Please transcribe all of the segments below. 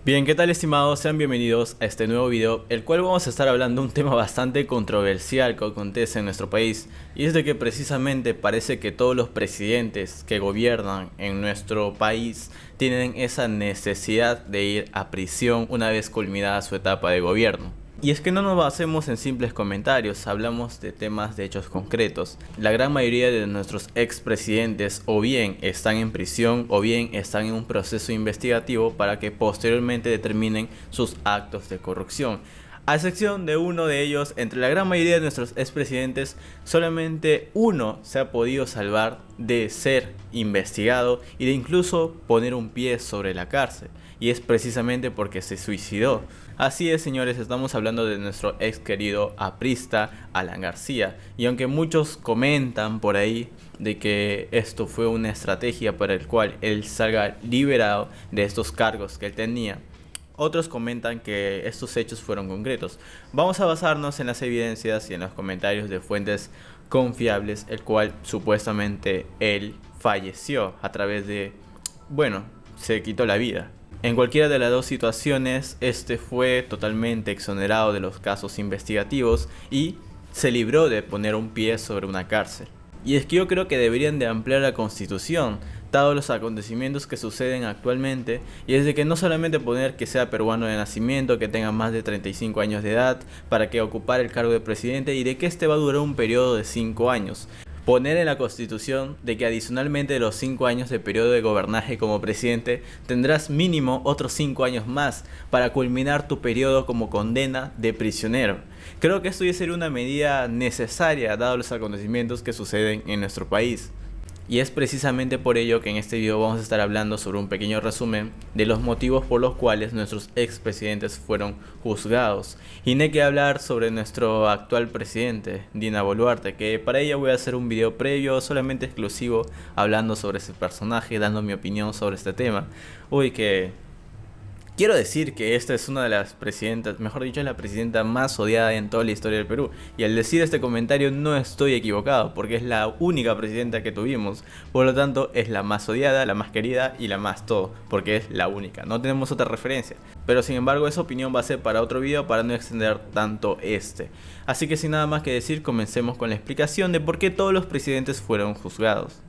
Bien, ¿qué tal, estimados? Sean bienvenidos a este nuevo video, el cual vamos a estar hablando de un tema bastante controversial que acontece en nuestro país, y es de que precisamente parece que todos los presidentes que gobiernan en nuestro país tienen esa necesidad de ir a prisión una vez culminada su etapa de gobierno. Y es que no nos basemos en simples comentarios, hablamos de temas de hechos concretos. La gran mayoría de nuestros expresidentes o bien están en prisión o bien están en un proceso investigativo para que posteriormente determinen sus actos de corrupción. A excepción de uno de ellos, entre la gran mayoría de nuestros expresidentes, solamente uno se ha podido salvar de ser investigado y de incluso poner un pie sobre la cárcel. Y es precisamente porque se suicidó. Así es, señores, estamos hablando de nuestro ex querido aprista Alan García. Y aunque muchos comentan por ahí de que esto fue una estrategia para el cual él salga liberado de estos cargos que él tenía, otros comentan que estos hechos fueron concretos. Vamos a basarnos en las evidencias y en los comentarios de fuentes confiables, el cual supuestamente él falleció a través de, se quitó la vida. En cualquiera de las dos situaciones, este fue totalmente exonerado de los casos investigativos y se libró de poner un pie sobre una cárcel. Y es que yo creo que deberían de ampliar la Constitución, dados los acontecimientos que suceden actualmente, y es de que no solamente poner que sea peruano de nacimiento, que tenga más de 35 años de edad para que ocupar el cargo de presidente y de que este va a durar un periodo de 5 años. Poner en la Constitución de que adicionalmente de los 5 años de periodo de gobernaje como presidente, tendrás mínimo otros 5 años más para culminar tu periodo como condena de prisionero. Creo que esto ya sería una medida necesaria dados los acontecimientos que suceden en nuestro país. Y es precisamente por ello que en este video vamos a estar hablando sobre un pequeño resumen de los motivos por los cuales nuestros expresidentes fueron juzgados. Y no hay que hablar sobre nuestro actual presidente, Dina Boluarte, que para ella voy a hacer un video previo solamente exclusivo hablando sobre ese personaje, dando mi opinión sobre este tema. Quiero decir que esta es una de las presidentas, mejor dicho, es la presidenta más odiada en toda la historia del Perú. Y al decir este comentario no estoy equivocado, porque es la única presidenta que tuvimos. Por lo tanto, es la más odiada, la más querida y la más todo, porque es la única. No tenemos otra referencia. Pero sin embargo, esa opinión va a ser para otro video para no extender tanto este. Así que sin nada más que decir, comencemos con la explicación de por qué todos los presidentes fueron juzgados.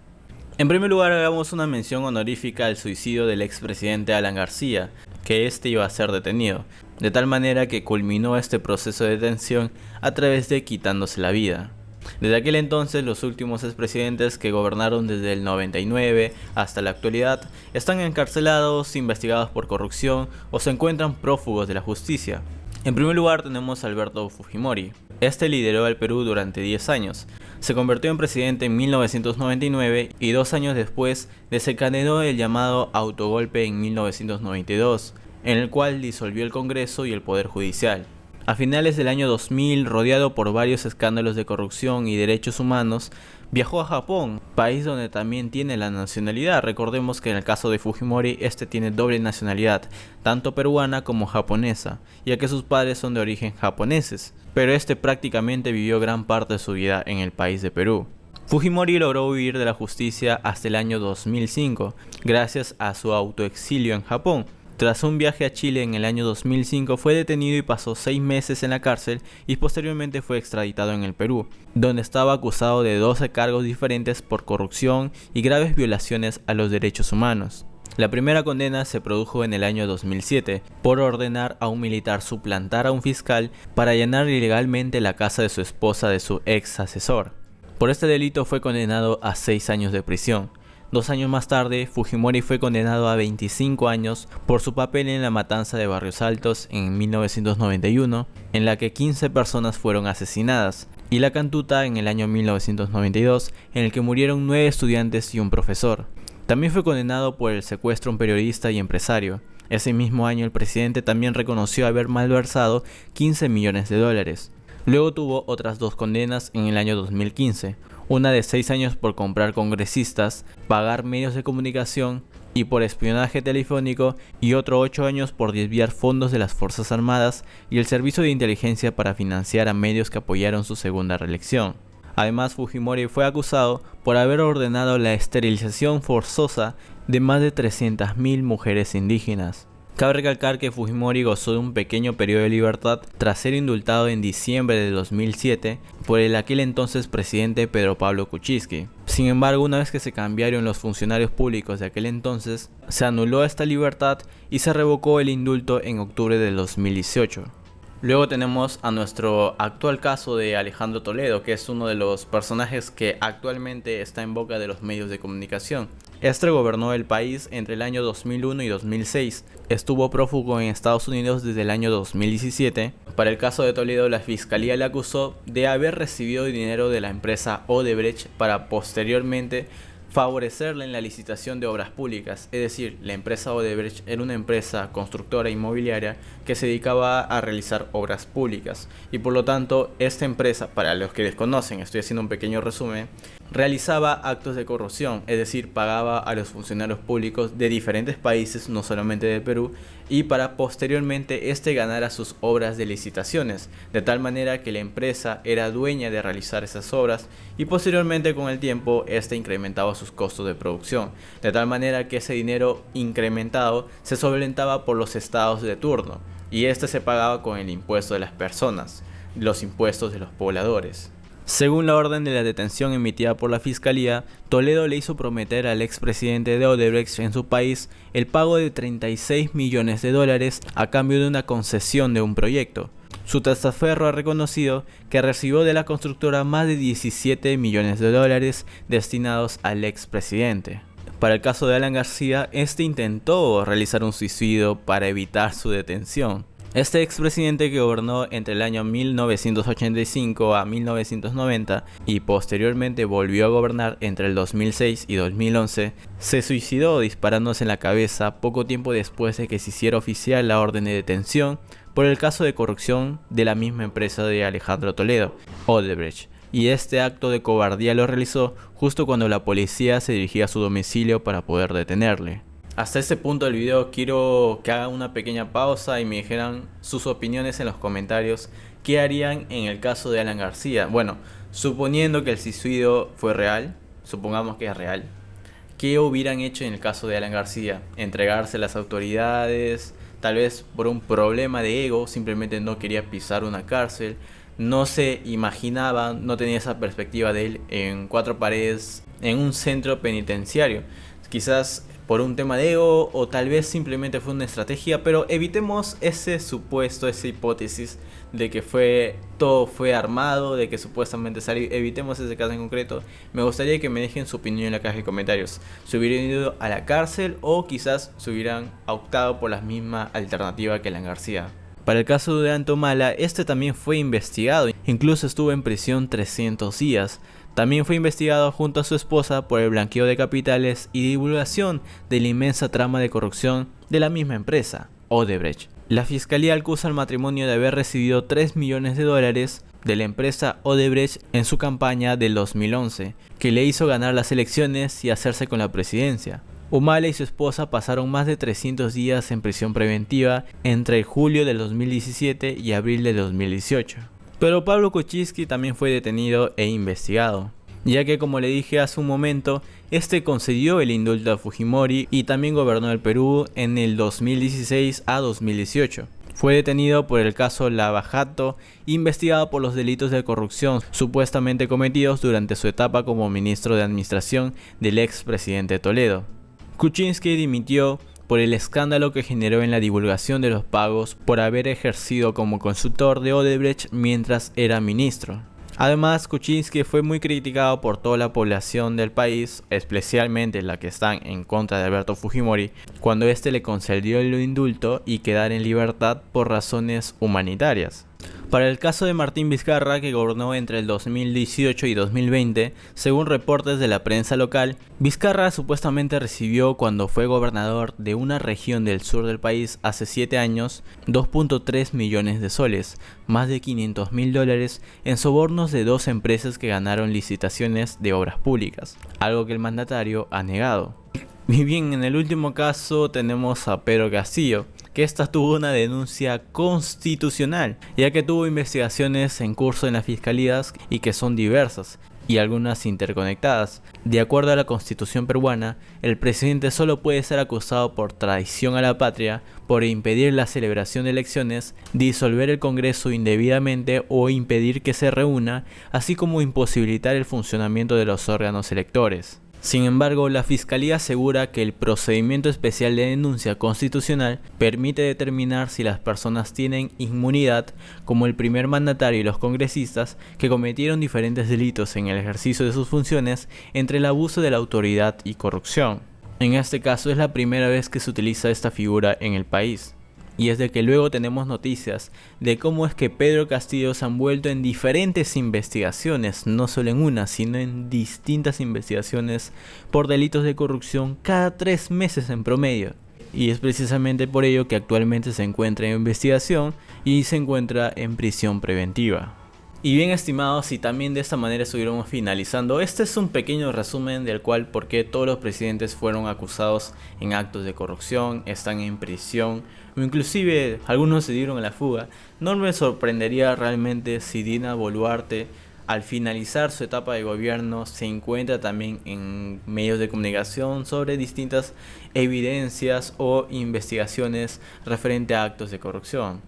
En primer lugar, hagamos una mención honorífica al suicidio del expresidente Alan García, que este iba a ser detenido, de tal manera que culminó este proceso de detención a través de quitándose la vida. Desde aquel entonces, los últimos expresidentes que gobernaron desde el 99 hasta la actualidad están encarcelados, investigados por corrupción o se encuentran prófugos de la justicia. En primer lugar tenemos a Alberto Fujimori. Este lideró al Perú durante 10 años. Se convirtió en presidente en 1999 y 2 años después desencadenó el llamado autogolpe en 1992, en el cual disolvió el Congreso y el Poder Judicial. A finales del año 2000, rodeado por varios escándalos de corrupción y derechos humanos, viajó a Japón, país donde también tiene la nacionalidad. Recordemos que en el caso de Fujimori, este tiene doble nacionalidad, tanto peruana como japonesa, ya que sus padres son de origen japoneses, pero este prácticamente vivió gran parte de su vida en el país de Perú. Fujimori logró huir de la justicia hasta el año 2005, gracias a su autoexilio en Japón. Tras un viaje a Chile en el año 2005 fue detenido y pasó 6 meses en la cárcel y posteriormente fue extraditado en el Perú, donde estaba acusado de 12 cargos diferentes por corrupción y graves violaciones a los derechos humanos. La primera condena se produjo en el año 2007 por ordenar a un militar suplantar a un fiscal para allanar ilegalmente la casa de su esposa de su ex asesor. Por este delito fue condenado a 6 años de prisión. 2 años más tarde, Fujimori fue condenado a 25 años por su papel en la matanza de Barrios Altos en 1991, en la que 15 personas fueron asesinadas, y la Cantuta en el año 1992, en el que murieron 9 estudiantes y un profesor. También fue condenado por el secuestro a un periodista y empresario. Ese mismo año el presidente también reconoció haber malversado 15 millones de dólares. Luego tuvo otras 2 condenas en el año 2015, una de 6 años por comprar congresistas, pagar medios de comunicación y por espionaje telefónico, y otro 8 años por desviar fondos de las Fuerzas Armadas y el Servicio de Inteligencia para financiar a medios que apoyaron su segunda reelección. Además, Fujimori fue acusado por haber ordenado la esterilización forzosa de más de 300.000 mujeres indígenas. Cabe recalcar que Fujimori gozó de un pequeño periodo de libertad tras ser indultado en diciembre de 2007 por el aquel entonces presidente Pedro Pablo Kuczynski. Sin embargo, una vez que se cambiaron los funcionarios públicos de aquel entonces, se anuló esta libertad y se revocó el indulto en octubre de 2018. Luego tenemos a nuestro actual caso de Alejandro Toledo, que es uno de los personajes que actualmente está en boca de los medios de comunicación. Este gobernó el país entre el año 2001 y 2006. Estuvo prófugo en Estados Unidos desde el año 2017. Para el caso de Toledo, la fiscalía le acusó de haber recibido dinero de la empresa Odebrecht para posteriormente favorecerle en la licitación de obras públicas. Es decir, la empresa Odebrecht era una empresa constructora inmobiliaria que se dedicaba a realizar obras públicas y por lo tanto esta empresa, para los que desconocen, estoy haciendo un pequeño resumen, realizaba actos de corrupción, es decir, pagaba a los funcionarios públicos de diferentes países, no solamente de Perú, y para posteriormente ganara sus obras de licitaciones, de tal manera que la empresa era dueña de realizar esas obras y posteriormente con el tiempo incrementaba sus costos de producción, de tal manera que ese dinero incrementado se solventaba por los estados de turno y se pagaba con el impuesto de las personas, los impuestos de los pobladores. Según la orden de la detención emitida por la Fiscalía, Toledo le hizo prometer al expresidente de Odebrecht en su país el pago de $36 millones a cambio de una concesión de un proyecto. Su testaferro ha reconocido que recibió de la constructora más de $17 millones destinados al expresidente. Para el caso de Alan García, intentó realizar un suicidio para evitar su detención. Este expresidente, que gobernó entre el año 1985 a 1990 y posteriormente volvió a gobernar entre el 2006 y 2011, se suicidó disparándose en la cabeza poco tiempo después de que se hiciera oficial la orden de detención por el caso de corrupción de la misma empresa de Alejandro Toledo, Odebrecht. Y este acto de cobardía lo realizó justo cuando la policía se dirigía a su domicilio para poder detenerle. Hasta este punto del video quiero que hagan una pequeña pausa y me dijeran sus opiniones en los comentarios. ¿Qué harían en el caso de Alan García? Bueno, suponiendo que el suicidio fue real, supongamos que es real, ¿qué hubieran hecho en el caso de Alan García? ¿Entregarse a las autoridades? Tal vez por un problema de ego, simplemente no quería pisar una cárcel. No se imaginaba, no tenía esa perspectiva de él en cuatro paredes, en un centro penitenciario. Quizás por un tema de ego o tal vez simplemente fue una estrategia, pero evitemos ese supuesto, esa hipótesis de que todo fue armado, de que supuestamente salió. Evitemos ese caso en concreto. Me gustaría que me dejen su opinión en la caja de comentarios. ¿Se hubieran ido a la cárcel o quizás se hubieran optado por la misma alternativa que Alan García? Para el caso de Antomala, también fue investigado, incluso estuvo en prisión 300 días. También fue investigado junto a su esposa por el blanqueo de capitales y divulgación de la inmensa trama de corrupción de la misma empresa, Odebrecht. La fiscalía acusa al matrimonio de haber recibido $3 millones de la empresa Odebrecht en su campaña del 2011, que le hizo ganar las elecciones y hacerse con la presidencia. Humala y su esposa pasaron más de 300 días en prisión preventiva entre julio del 2017 y abril del 2018. Pero Pablo Kuczynski también fue detenido e investigado, ya que, como le dije hace un momento, concedió el indulto a Fujimori y también gobernó el Perú en el 2016 a 2018. Fue detenido por el caso Lava Jato, investigado por los delitos de corrupción supuestamente cometidos durante su etapa como ministro de Administración del expresidente Toledo. Kuczynski dimitió por el escándalo que generó en la divulgación de los pagos por haber ejercido como consultor de Odebrecht mientras era ministro. Además, Kuczynski fue muy criticado por toda la población del país, especialmente la que están en contra de Alberto Fujimori, cuando le concedió el indulto y quedar en libertad por razones humanitarias. Para el caso de Martín Vizcarra, que gobernó entre el 2018 y 2020, según reportes de la prensa local, Vizcarra supuestamente recibió, cuando fue gobernador de una región del sur del país hace 7 años, 2.3 millones de soles, más de $500.000 en sobornos de 2 empresas que ganaron licitaciones de obras públicas, algo que el mandatario ha negado. Y bien, en el último caso tenemos a Pedro Castillo, que tuvo una denuncia constitucional, ya que tuvo investigaciones en curso en las fiscalías y que son diversas. y algunas interconectadas. De acuerdo a la Constitución peruana, el presidente solo puede ser acusado por traición a la patria, por impedir la celebración de elecciones, disolver el Congreso indebidamente o impedir que se reúna, así como imposibilitar el funcionamiento de los órganos electores. Sin embargo, la Fiscalía asegura que el procedimiento especial de denuncia constitucional permite determinar si las personas tienen inmunidad, como el primer mandatario y los congresistas que cometieron diferentes delitos en el ejercicio de sus funciones, entre el abuso de la autoridad y corrupción. En este caso es la primera vez que se utiliza esta figura en el país. Y es de que luego tenemos noticias de cómo es que Pedro Castillo se ha envuelto en diferentes investigaciones, no solo en una, sino en distintas investigaciones por delitos de corrupción cada 3 meses en promedio. Y es precisamente por ello que actualmente se encuentra en investigación y se encuentra en prisión preventiva. Y bien, estimados, y también de esta manera estuviéramos finalizando. Este es un pequeño resumen del cual por qué todos los presidentes fueron acusados en actos de corrupción, están en prisión o inclusive algunos se dieron a la fuga. No me sorprendería realmente si Dina Boluarte, al finalizar su etapa de gobierno, se encuentra también en medios de comunicación sobre distintas evidencias o investigaciones referente a actos de corrupción.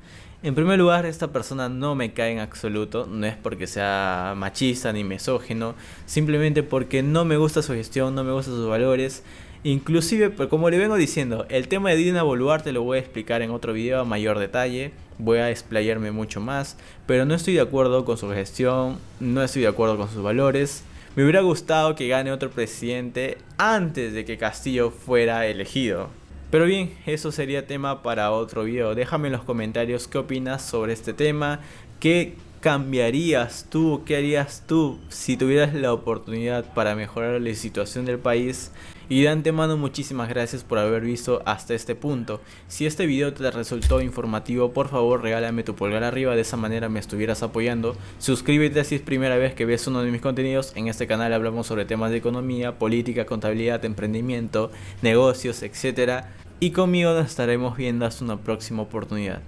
En primer lugar, esta persona no me cae en absoluto, no es porque sea machista ni misógino, simplemente porque no me gusta su gestión, no me gustan sus valores. Inclusive, como le vengo diciendo, el tema de Dina Boluarte lo voy a explicar en otro video a mayor detalle, voy a explayarme mucho más, pero no estoy de acuerdo con su gestión, no estoy de acuerdo con sus valores. Me hubiera gustado que gane otro presidente antes de que Castillo fuera elegido. Pero bien, eso sería tema para otro video. Déjame en los comentarios qué opinas sobre este tema, qué cambiarías tú, qué harías tú si tuvieras la oportunidad para mejorar la situación del país. Y de antemano muchísimas gracias por haber visto hasta este punto. Si este video te resultó informativo, por favor regálame tu pulgar arriba, de esa manera me estuvieras apoyando. Suscríbete si es primera vez que ves uno de mis contenidos. En este canal hablamos sobre temas de economía, política, contabilidad, emprendimiento, negocios, etc. Y conmigo nos estaremos viendo hasta una próxima oportunidad.